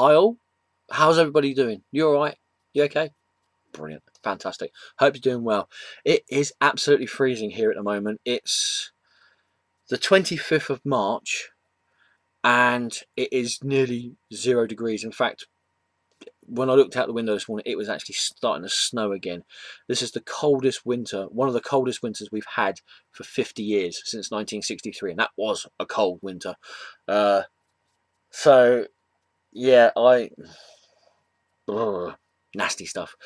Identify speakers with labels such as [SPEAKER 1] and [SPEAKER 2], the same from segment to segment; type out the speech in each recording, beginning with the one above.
[SPEAKER 1] Hi all, how's everybody doing? You alright? You okay? Brilliant, fantastic. Hope you're doing well. It is absolutely freezing here at the moment. It's the 25th of March and it is nearly 0 degrees. In fact, when I looked out the window this morning, it was actually starting to snow again. This is the coldest winter, one of the coldest winters we've had for 50 years, since 1963, and that was a cold winter. So, yeah, ugh, nasty stuff.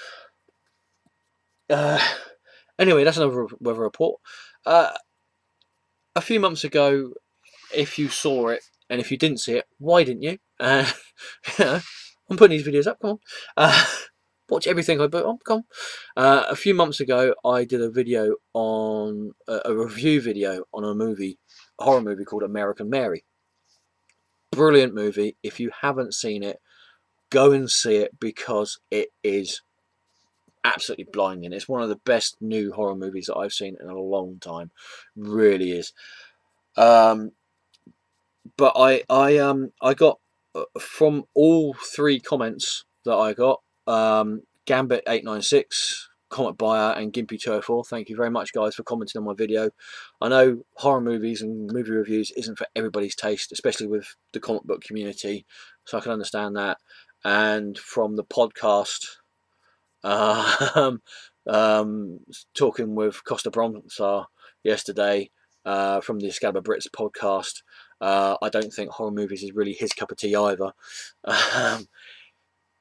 [SPEAKER 1] Uh, anyway, that's another weather report. A few months ago, if you saw it, and if you didn't see it, why didn't you? You know, I'm putting these videos up. Come on, watch everything I put on. Come on. A few months ago, I did a video on a review video on a horror movie called American Mary. Brilliant movie. If you haven't seen it, go and see it because it is absolutely blinding. It's one of the best new horror movies that I've seen in a long time. Really is. But I got from all three comments that I got, Gambit896, Comment Buyer, and Gimpy204. Thank you very much, guys, for commenting on my video. I know horror movies and movie reviews isn't for everybody's taste, especially with the comic book community, so I can understand that. And from the podcast, talking with Costa Bronsa yesterday, from the Excalibur Brits podcast, I don't think horror movies is really his cup of tea either.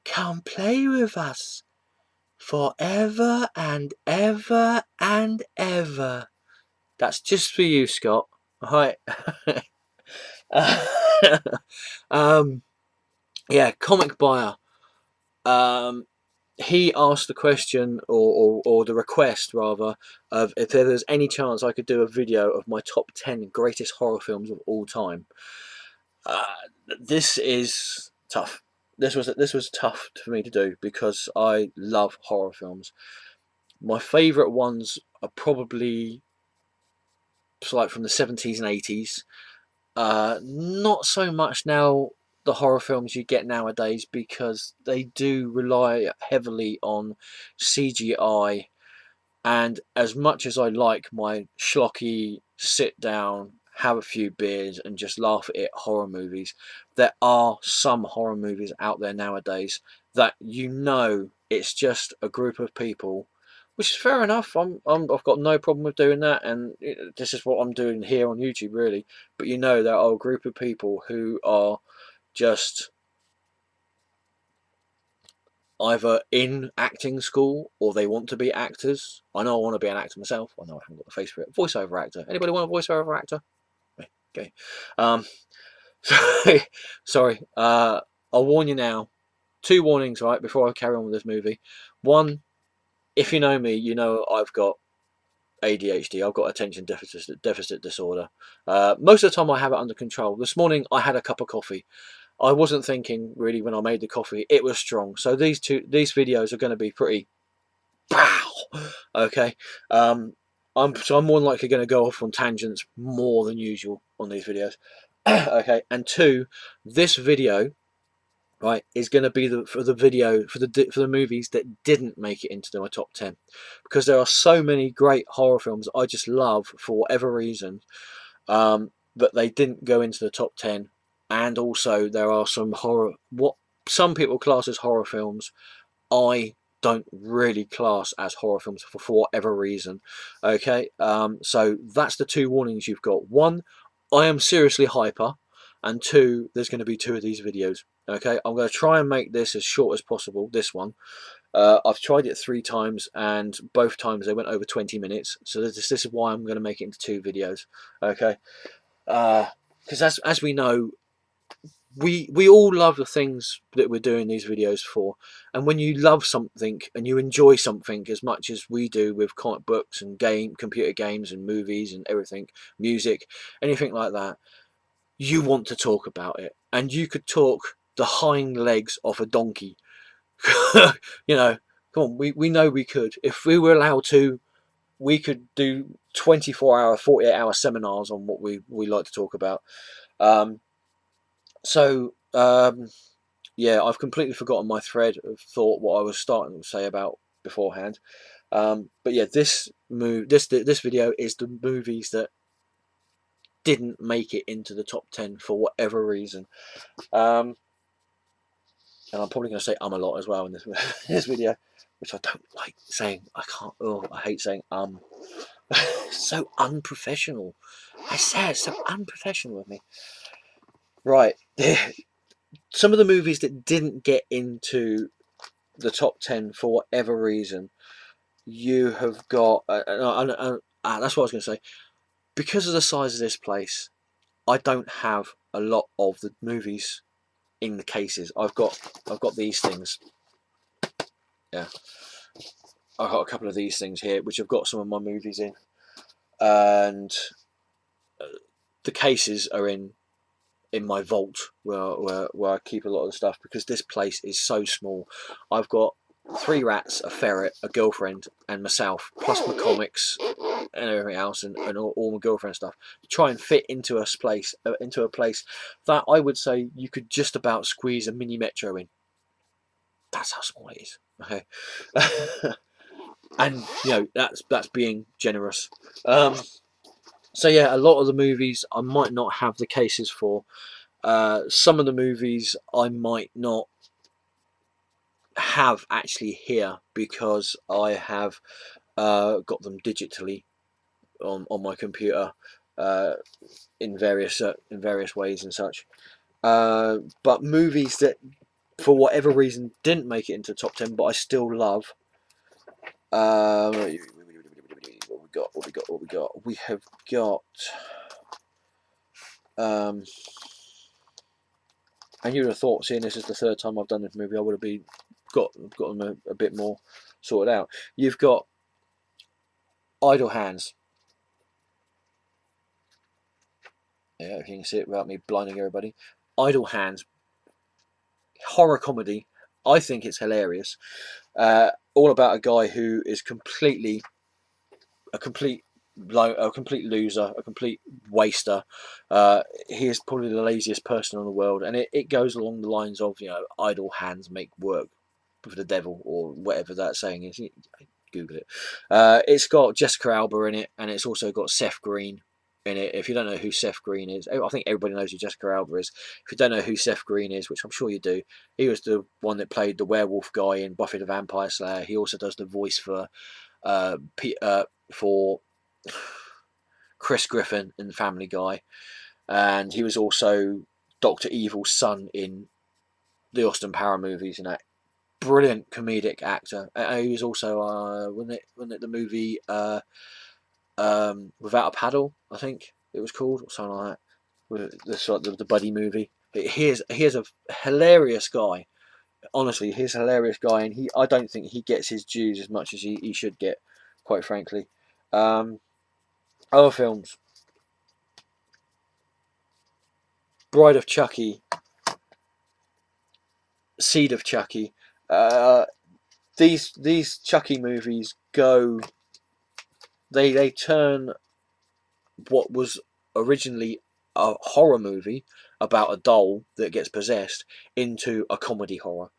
[SPEAKER 1] Come play with us forever and ever and ever. That's just for you, Scott. Alright. Yeah, Comic Buyer. He asked the question, or the request rather, of if there was any chance I could do a video of my top 10 greatest horror films of all time. This is tough. This was tough for me to do because I love horror films. My favourite ones are probably like from the 70s and 80s. Not so much now the horror films you get nowadays because they do rely heavily on CGI, and as much as I like my schlocky sit down, have a few beers and just laugh at it horror movies, there are some horror movies out there nowadays that it's just a group of people, which is fair enough. I've got no problem with doing that, and this is what I'm doing here on YouTube, really. But there are a group of people who are just either in acting school or they want to be actors. I know I want to be an actor myself. I know I haven't got the face for it. Voiceover actor. Anybody want a voiceover actor? Okay. Sorry. I'll warn you now. 2 warnings, right, before I carry on with this movie. One, if you know me, you know I've got ADHD. I've got attention deficit disorder. Most of the time I have it under control. This morning I had a cup of coffee. I wasn't thinking really when I made the coffee. It was strong. So these videos are going to be pretty pow. Okay. I'm more than likely going to go off on tangents more than usual on these videos. Okay. And 2, this video, right, is going to be for the movies that didn't make it into my top 10, because there are so many great horror films I just love for whatever reason, but they didn't go into the top 10. And also there are some what some people class as horror films I don't really class as horror films for whatever reason. Okay, so that's the 2 warnings you've got. 1, I am seriously hyper, and 2, there's going to be 2 of these videos. Okay, I'm going to try and make this as short as possible, this one. I've tried it 3 times and both times they went over 20 minutes, so this is why I'm going to make it into 2 videos. Okay, because as we know, we all love the things that we're doing these videos for, and when you love something and you enjoy something as much as we do with comic books and computer games and movies and everything, music, anything like that, you want to talk about it, and you could talk the hind legs off a donkey. Come on, we know we could. If we were allowed to, we could do 24-hour, 48-hour seminars on what we like to talk about. So yeah, I've completely forgotten my thread of thought, what I was starting to say about beforehand. But yeah, this video is the movies that didn't make it into the top 10 for whatever reason. And I'm probably going to say a lot as well in this this video, which I don't like saying. I can't. Oh, I hate saying so unprofessional. I say it's so unprofessional with me. Right. Some of the movies that didn't get into the top 10 for whatever reason, you have got. That's what I was going to say. Because of the size of this place, I don't have a lot of the movies in the cases. I've got these things. Yeah, I've got a couple of these things here, which have got some of my movies in, and the cases are in my vault where I keep a lot of the stuff, because this place is so small. I've got 3 rats, a ferret, a girlfriend, and myself, plus my comics and everything else, and all my girlfriend stuff, to try and fit into a place that I would say you could just about squeeze a mini metro in. That's how small it is. Okay. And that's being generous. So yeah, a lot of the movies I might not have the cases for. Some of the movies I might not have actually here, because I have got them digitally on my computer in various ways and such. But movies that for whatever reason didn't make it into the top 10 but I still love. What we got? We have got and you would have thought, seeing this is the 3rd time I've done this movie, I would have got them a bit more sorted out. You've got Idle Hands. Yeah, if you can see it without me blinding everybody. Idle Hands, horror comedy. I think it's hilarious. All about a guy who is a complete loser, a complete waster. He is probably the laziest person in the world, and it goes along the lines of, idle hands make work for the devil, or whatever that saying is. Google it. It's got Jessica Alba in it, and it's also got Seth Green in it. If you don't know who Seth Green is, I think everybody knows who Jessica Alba is. If you don't know who Seth Green is, which I'm sure you do, he was the one that played the werewolf guy in Buffy the Vampire Slayer. He also does the voice for Chris Griffin in Family Guy, and he was also Dr. Evil's son in the Austin Power movies, and that brilliant comedic actor. He was also the movie Without a Paddle, I think it was called, or something like that, with the buddy movie. He is a hilarious guy. Honestly, he's a hilarious guy, and I don't think he gets his dues as much as he should get, quite frankly. Other films: Bride of Chucky, Seed of Chucky. These Chucky movies go. They turn what was originally a horror movie about a doll that gets possessed into a comedy horror.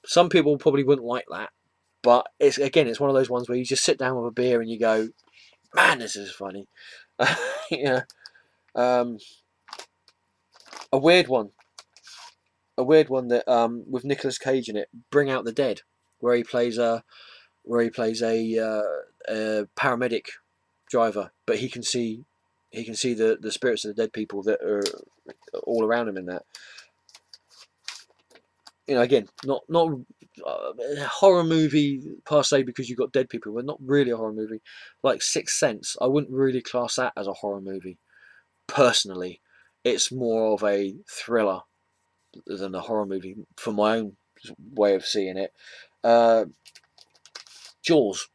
[SPEAKER 1] Some people probably wouldn't like that, but it's one of those ones where you just sit down with a beer and you go, "Man, this is funny." Yeah. A weird one. That with Nicolas Cage in it, Bring Out the Dead, where he plays a paramedic driver, but he can see the spirits of the dead people that are all around him in that. Again, not a horror movie per se, because you've got dead people, but not really a horror movie. Like Sixth Sense, I wouldn't really class that as a horror movie. Personally, it's more of a thriller than a horror movie, for my own way of seeing it. Jaws.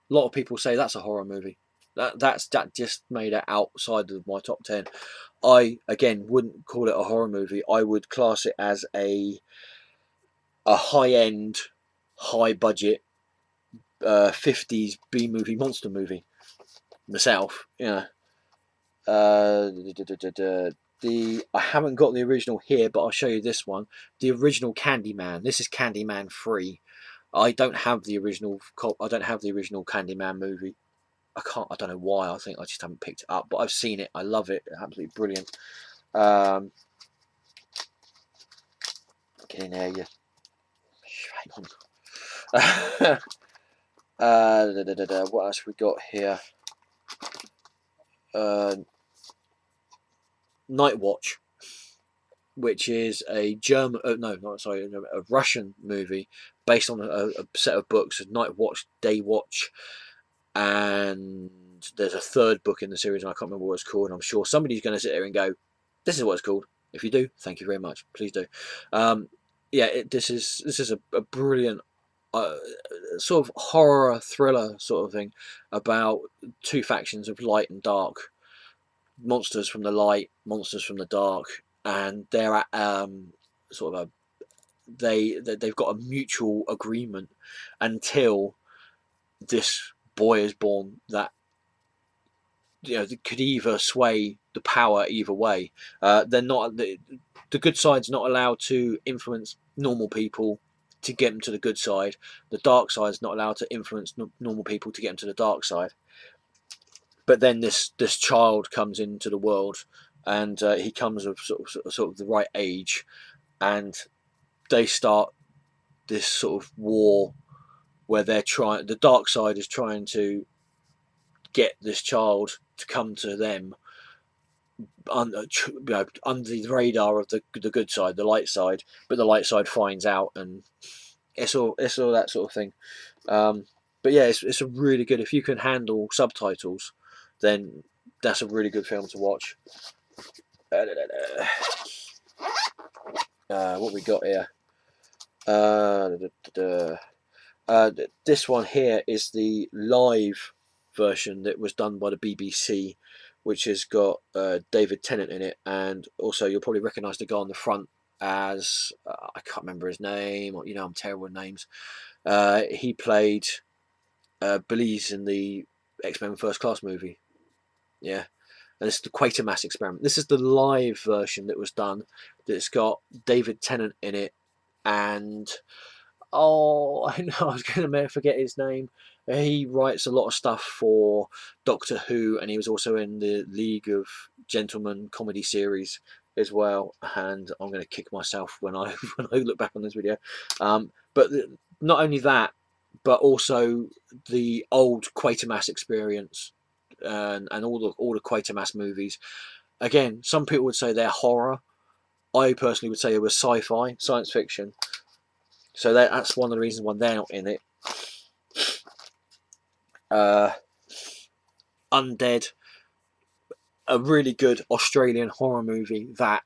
[SPEAKER 1] A lot of people say that's a horror movie. That just made it outside of my top 10. I again wouldn't call it a horror movie. I would class it as a high end, high budget 50s B movie monster movie. Myself, I haven't got the original here, but I'll show you this one. The original Candyman. This is Candyman 3. I don't have the original. I don't have the original Candyman movie. I can't. I don't know why. I think I just haven't picked it up. But I've seen it. I love it. Absolutely brilliant. Get in there, you. Hang on. What else we got here? Night Watch, which is a German, no, not sorry, a Russian movie based on a set of books, Night Watch, Day Watch, and there's a third book in the series, and I can't remember what it's called. And I'm sure somebody's going to sit there and go, "This is what it's called." If you do, thank you very much. Please do. Yeah, this is a brilliant sort of horror thriller sort of thing about two factions of light and dark, monsters from the light, monsters from the dark, and they're at sort of they've got a mutual agreement until this boy is born that could either sway the power either way. They're not the good side's not allowed to influence normal people to get them to the good side. The dark side's not allowed to influence normal people to get them to the dark side. But then this child comes into the world, and he comes of sort of the right age, and they start this sort of war where the dark side is trying to get this child to come to them under the radar of the good side, the light side, but the light side finds out, and it's all that sort of thing. But yeah, it's a really good. If you can handle subtitles, then that's a really good film to watch. What we got here? This one here is the live version that was done by the BBC, which has got David Tennant in it, and also you'll probably recognise the guy on the front as I can't remember his name. I'm terrible with names. He played Belize in the X-Men First Class movie. Yeah. And it's the Quatermass Experiment. This is the live version that was done. That's got David Tennant in it, and I know I was going to forget his name. He writes a lot of stuff for Doctor Who, and he was also in the League of Gentlemen comedy series as well. And I'm going to kick myself when I look back on this video. But not only that, but also the old Quatermass Experience, and all the Quatermass movies. Again, some people would say they're horror. I personally would say it was sci-fi, science fiction. So that's one of the reasons why they're not in it. Undead, a really good Australian horror movie that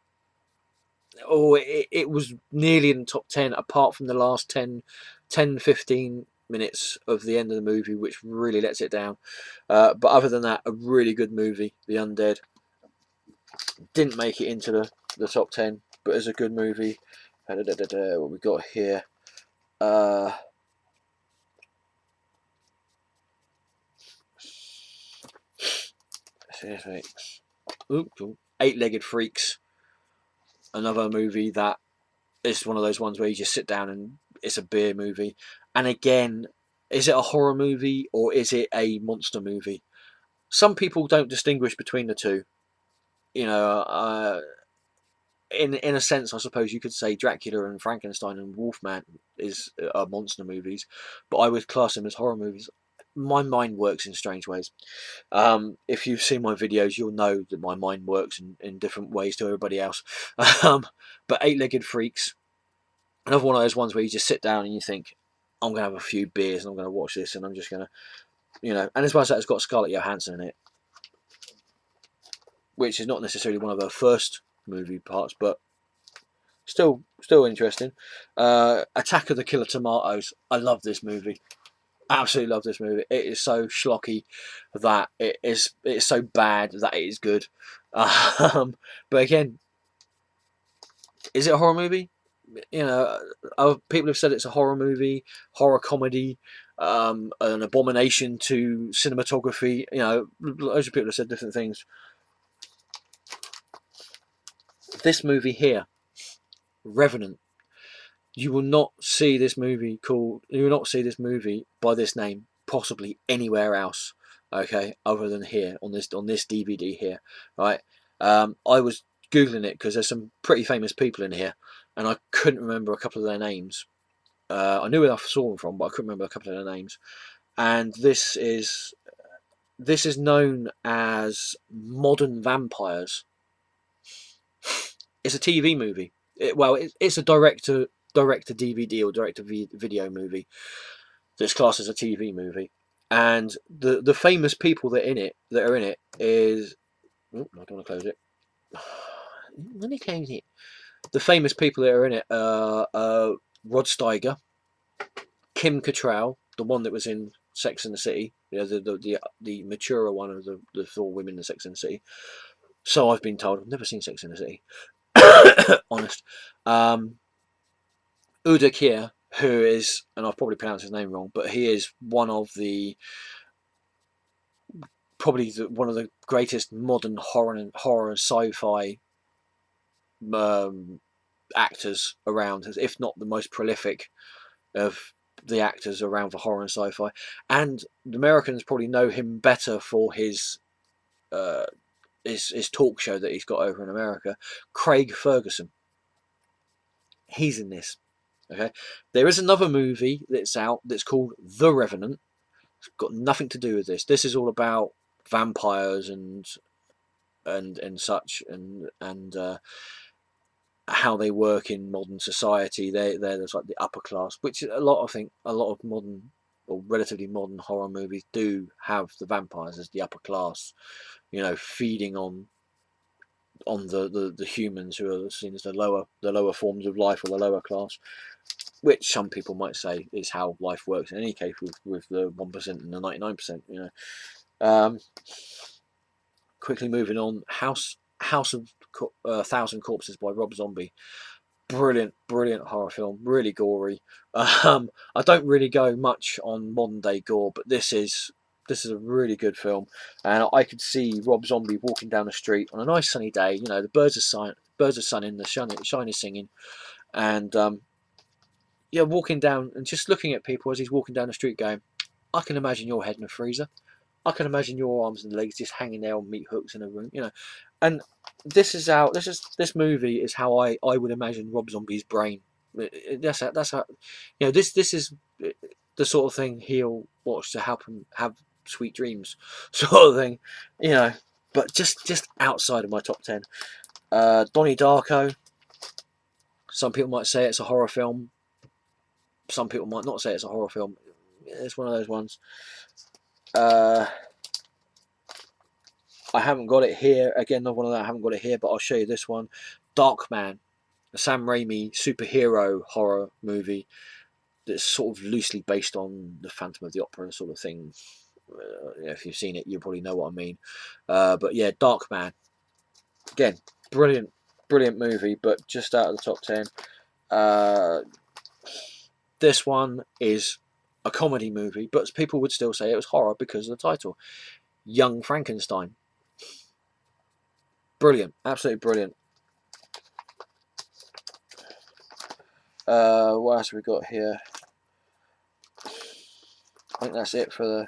[SPEAKER 1] it was nearly in the top 10, apart from the last 10-15 minutes of the end of the movie, which really lets it down. But other than that, a really good movie. The Undead didn't make it into the top 10, but is a good movie. What we got here? Eight-Legged Freaks, another movie that is one of those ones where you just sit down and it's a beer movie. And again, is it a horror movie or is it a monster movie? Some people don't distinguish between the two. In a sense, I suppose you could say Dracula and Frankenstein and Wolfman are monster movies, but I would class them as horror movies. My mind works in strange ways. If you've seen my videos, you'll know that my mind works in different ways to everybody else. But Eight-Legged Freaks, another one of those ones where you just sit down and you think, I'm going to have a few beers and I'm going to watch this, and I'm just going to, and as well as that, it's got Scarlett Johansson in it, which is not necessarily one of her first movie parts, but still interesting. Attack of the Killer Tomatoes. I love this movie. Absolutely love this movie. It is so schlocky that it's so bad that it is good. But again, is it a horror movie? People have said it's a horror movie, horror comedy, an abomination to cinematography. Loads of people have said different things. This movie here, Revenant. You will not see this movie called. You will not see this movie by this name possibly anywhere else. Okay, other than here on this DVD here, right? I was googling it because there's some pretty famous people in here, and I couldn't remember a couple of their names. I knew where I saw them from, but I couldn't remember a couple of their names. And this is known as Modern Vampires. It's a TV movie. It's a direct to DVD or direct to video movie that's classed as a TV movie. And the famous people that are in it is, oh, I don't want to close it. Let me close it. The famous people that are in it are Rod Steiger, Kim Cattrall, the one that was in Sex and the City, the maturer one of the four women in Sex and the City. So I've been told. I've never seen Sex and the City. Honest. Uda Kier, who is, and I've probably pronounced his name wrong, but he is one of the one of the greatest modern horror sci-fi actors around, if not the most prolific of the actors around for horror and sci-fi. And the Americans probably know him better for his talk show that he's got over in America, Craig Ferguson. He's in this. Okay, there is another movie that's out that's called The Revenant. It's got nothing to do with this. This is all about vampires and such and how they work in modern society. They're like the upper class, which a lot of modern or relatively modern horror movies do have the vampires as the upper class. You know, feeding on the humans who are seen as the lower forms of life or the lower class, which some people might say is how life works in any case with the 1% and the 99%. You know, quickly moving on. House of 1,000 Corpses by Rob Zombie. Brilliant horror film. Really gory. I don't really go much on modern day gore, but this is a really good film, and I could see Rob Zombie walking down the street on a nice sunny day. You know, the birds are sunning, the shine is singing, and yeah, walking down and just looking at people as he's walking down the street, going, "I can imagine your head in a freezer. I can imagine your arms and legs just hanging there on meat hooks in a room." You know, and this movie is how I would imagine Rob Zombie's brain. That's how you know this is the sort of thing he'll watch to help him have sweet dreams, sort of thing, you know. But just outside of my top 10, Donnie Darko. Some people might say it's a horror film. Some people might not say it's a horror film. It's one of those ones. I haven't got it here. Again, not one of that. I haven't got it here, but I'll show you this one. Darkman, a Sam Raimi superhero horror movie that's sort of loosely based on the Phantom of the Opera sort of thing. If you've seen it, you probably know what I mean. But yeah, Darkman. Again, brilliant movie, but just out of the top 10. This one is a comedy movie, but people would still say it was horror because of the title. Young Frankenstein. Brilliant, absolutely brilliant. What else have we got here? I think that's it for the...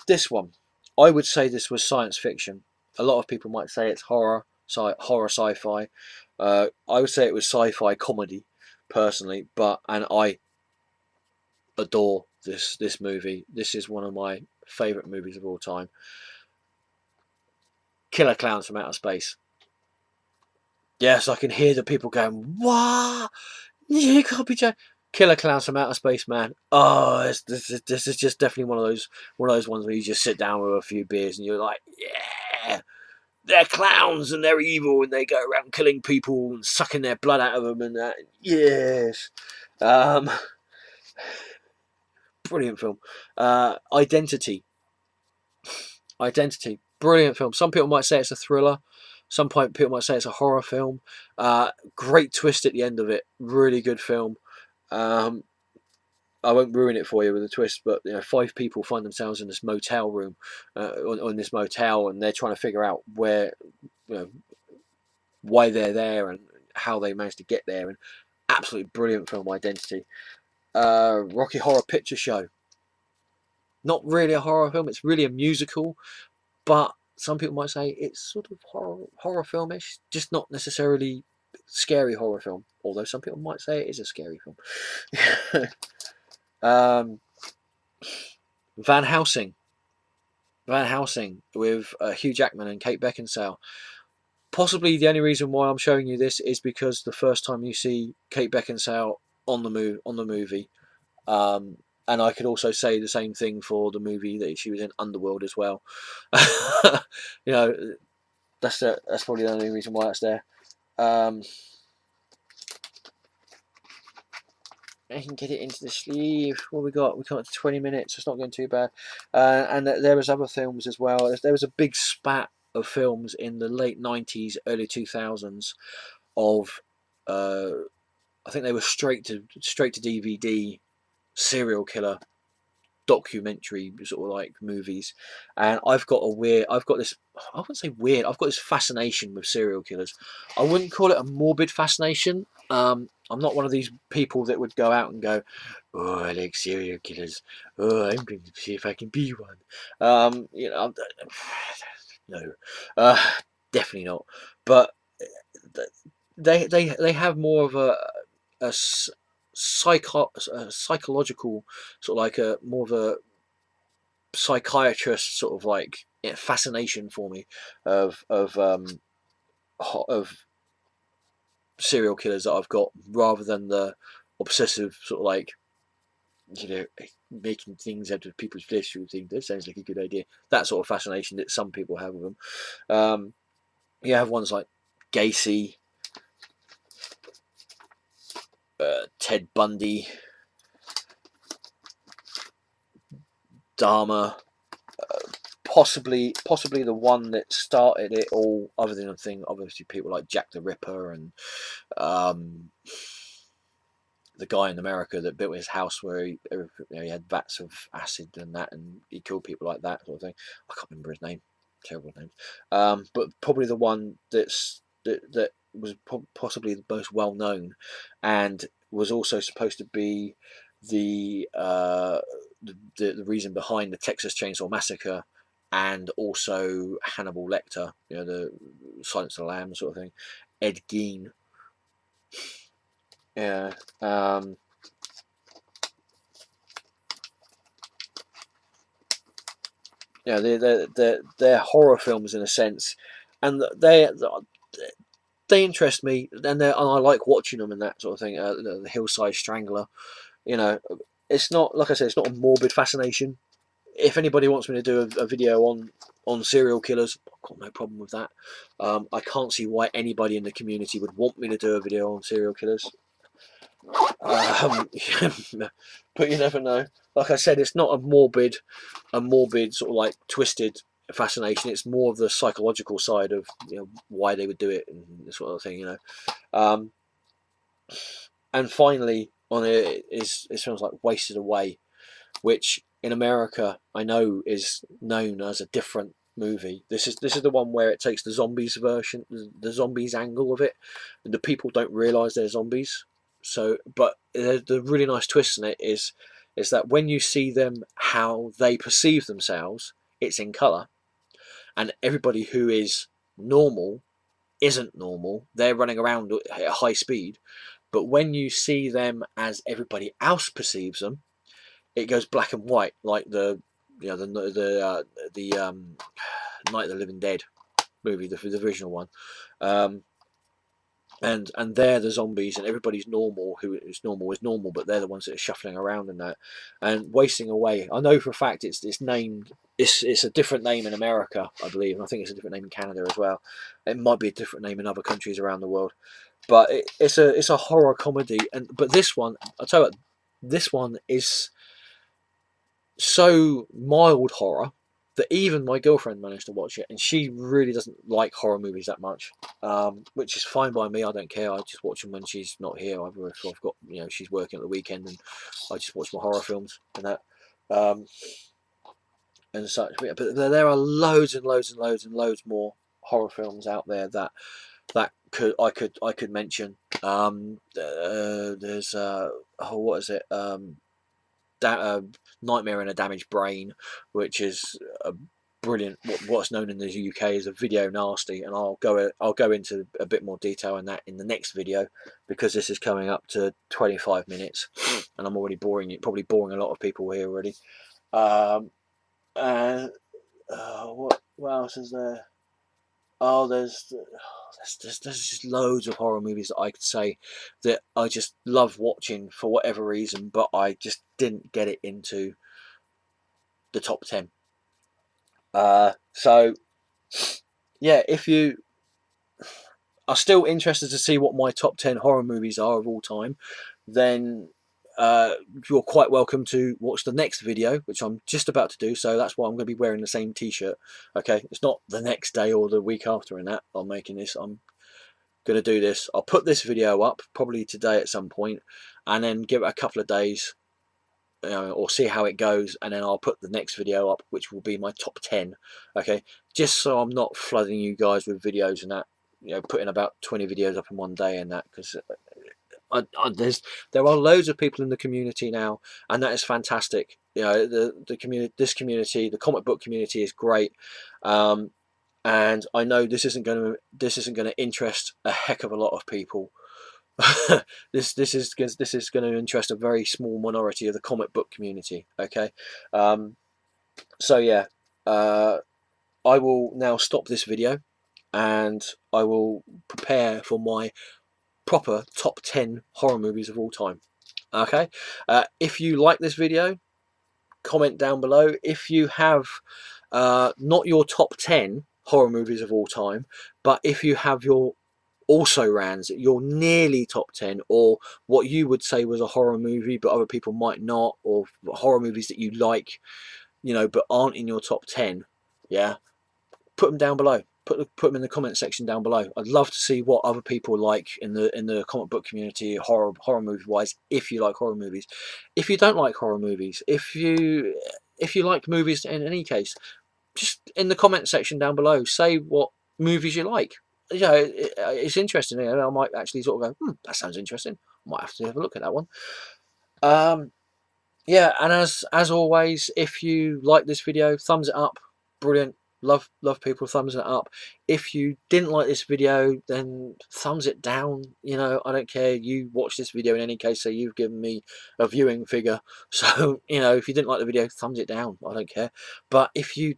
[SPEAKER 1] This one. I would say this was science fiction. A lot of people might say it's horror sci-fi. I would say it was sci-fi comedy, personally, and I adore this movie. This is one of my favourite movies of all time. Killer Clowns from Outer Space. Yes, I can hear the people going, "What? You can't be joking." Killer Clowns from Outer Space, man. Oh, this is just definitely one of those ones where you just sit down with a few beers and you're like, yeah, they're clowns and they're evil and they go around killing people and sucking their blood out of them and that. Yes. Brilliant film. Identity. Brilliant film. Some people might say it's a thriller. Some people might say it's a horror film. Great twist at the end of it. Really good film. I won't ruin it for you with a twist, but 5 people find themselves in this motel room, on this motel, and they're trying to figure out you know, why they're there and how they managed to get there. And absolutely brilliant film, Identity. Rocky Horror Picture Show. Not really a horror film; it's really a musical, but some people might say it's sort of horror filmish, just not necessarily scary horror film. Although some people might say it is a scary film. um, Van Helsing. Van Helsing with Hugh Jackman and Kate Beckinsale. Possibly the only reason why I'm showing you this is because the first time you see Kate Beckinsale on the movie, um, and I could also say the same thing for the movie that she was in, Underworld, as well. you know, that's probably the only reason why it's there. I can get it into the sleeve. What we got? We got 20 minutes. It's not going too bad. And there was other films as well. There was a big spat of films in the late 90s, early 2000s of I think they were straight to DVD serial killer documentary sort of like movies. And I've got this, I wouldn't say weird, I've got this fascination with serial killers. I wouldn't call it a morbid fascination. I'm not one of these people that would go out and go, oh, I like serial killers, oh, I'm going to see if I can be one. No, definitely not. But they have more of a psychological sort of like a more of a psychiatrist sort of like fascination for me of serial killers that I've got, rather than the obsessive sort of like making things out of people's flesh. You think that sounds like a good idea. That sort of fascination that some people have with them. You have ones like Gacy, Ted Bundy, Dahmer, possibly the one that started it all, other than I think obviously people like Jack the Ripper and the guy in America that built his house where he had vats of acid and that, and he killed people like that sort of thing. I can't remember his name. Terrible name. But probably the one that was possibly the most well known, and was also supposed to be the reason behind the Texas Chainsaw Massacre, and also Hannibal Lecter, the Silence of the Lambs sort of thing. Ed Gein. Yeah. They're horror films in a sense, and they interest me, and I like watching them and that sort of thing. The Hillside Strangler, it's not, like I said, it's not a morbid fascination. If anybody wants me to do a video on serial killers, I've got no problem with that. I can't see why anybody in the community would want me to do a video on serial killers. But you never know. Like I said, it's not a morbid sort of like twisted fascination. It's more of the psychological side of why they would do it and this sort of thing. And finally, on it sounds like Wasted Away, which in America I know is known as a different movie. This is the one where it takes the zombies version, the zombies angle of it, and the people don't realise they're zombies. So, but the really nice twist in it is that when you see them, how they perceive themselves, it's in colour, and everybody who is normal isn't normal. They're running around at high speed, but when you see them as everybody else perceives them, it goes black and white, like the Night of the Living Dead movie, the original one. And they're the zombies, and everybody's normal. Who is normal, but they're the ones that are shuffling around in that. And Wasting Away, I know for a fact it's named. It's a different name in America, I believe, and I think it's a different name in Canada as well. It might be a different name in other countries around the world, but it's a horror comedy. But this one, I'll tell you what, this one is so mild horror that even my girlfriend managed to watch it, and she really doesn't like horror movies that much, which is fine by me. I don't care. I just watch them when she's not here. Either if I've got, she's working at the weekend, and I just watch my horror films and that, and such. But there are loads and loads and loads and loads more horror films out there that I could mention. There's what is it? Nightmare in a Damaged Brain, which is a brilliant. What's known in the UK as a video nasty, and I'll go into a bit more detail in that in the next video, because this is coming up to 25 minutes, and I'm already probably boring a lot of people here already. And what else is there? Oh, there's just loads of horror movies that I could say that I just love watching for whatever reason, but I just didn't get it into the top 10. So yeah, if you are still interested to see what my top 10 horror movies are of all time, then you're quite welcome to watch the next video, which I'm just about to do. So that's why I'm going to be wearing the same t-shirt. Okay, it's not the next day or the week after in that I'm making this. I'm going to do this. I'll put this video up probably today at some point, and then give it a couple of days, or see how it goes, and then I'll put the next video up, which will be my top 10. Okay, just so I'm not flooding you guys with videos and that, putting about 20 videos up in one day and that, because there are loads of people in the community now, and that is fantastic. The community, the comic book community is great, and I know this isn't going to interest a heck of a lot of people. this is going to interest a very small minority of the comic book community. Okay, so yeah, I will now stop this video, and I will prepare for my proper top 10 horror movies of all time. Okay, if you like this video, comment down below. If you have not your top 10 horror movies of all time, but if you have your also rans, your nearly top 10, or what you would say was a horror movie but other people might not, or horror movies that you like, but aren't in your top 10, yeah, put them down below. Put them in the comment section down below. I'd love to see what other people like in the comic book community, horror movie wise. If you like horror movies, if you don't like horror movies, if you like movies in any case, just in the comment section down below, say what movies you like. It's interesting. I might actually sort of go, that sounds interesting. I might have to have a look at that one. Yeah, and as always, if you like this video, thumbs it up. Brilliant. Love people thumbs it up. If you didn't like this video, then thumbs it down. I don't care. You watch this video in any case, so you've given me a viewing figure. So, if you didn't like the video, thumbs it down. I don't care. But if you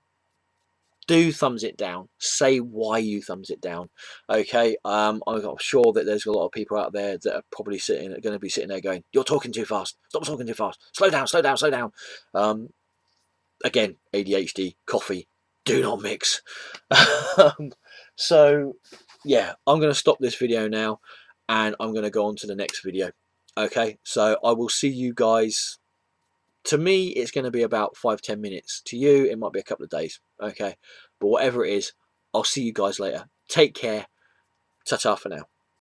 [SPEAKER 1] do thumbs it down, say why you thumbs it down. Okay, I'm sure that there's a lot of people out there that are probably going to be sitting there going, "You're talking too fast. Stop talking too fast. Slow down, slow down, slow down." Again, ADHD, coffee, do not mix. So yeah, I'm going to stop this video now, and I'm going to go on to the next video. Okay, so I will see you guys. To me, it's going to be about 5-10 minutes. To you, it might be a couple of days. Okay, but whatever it is, I'll see you guys later. Take care. Ta-ta for now.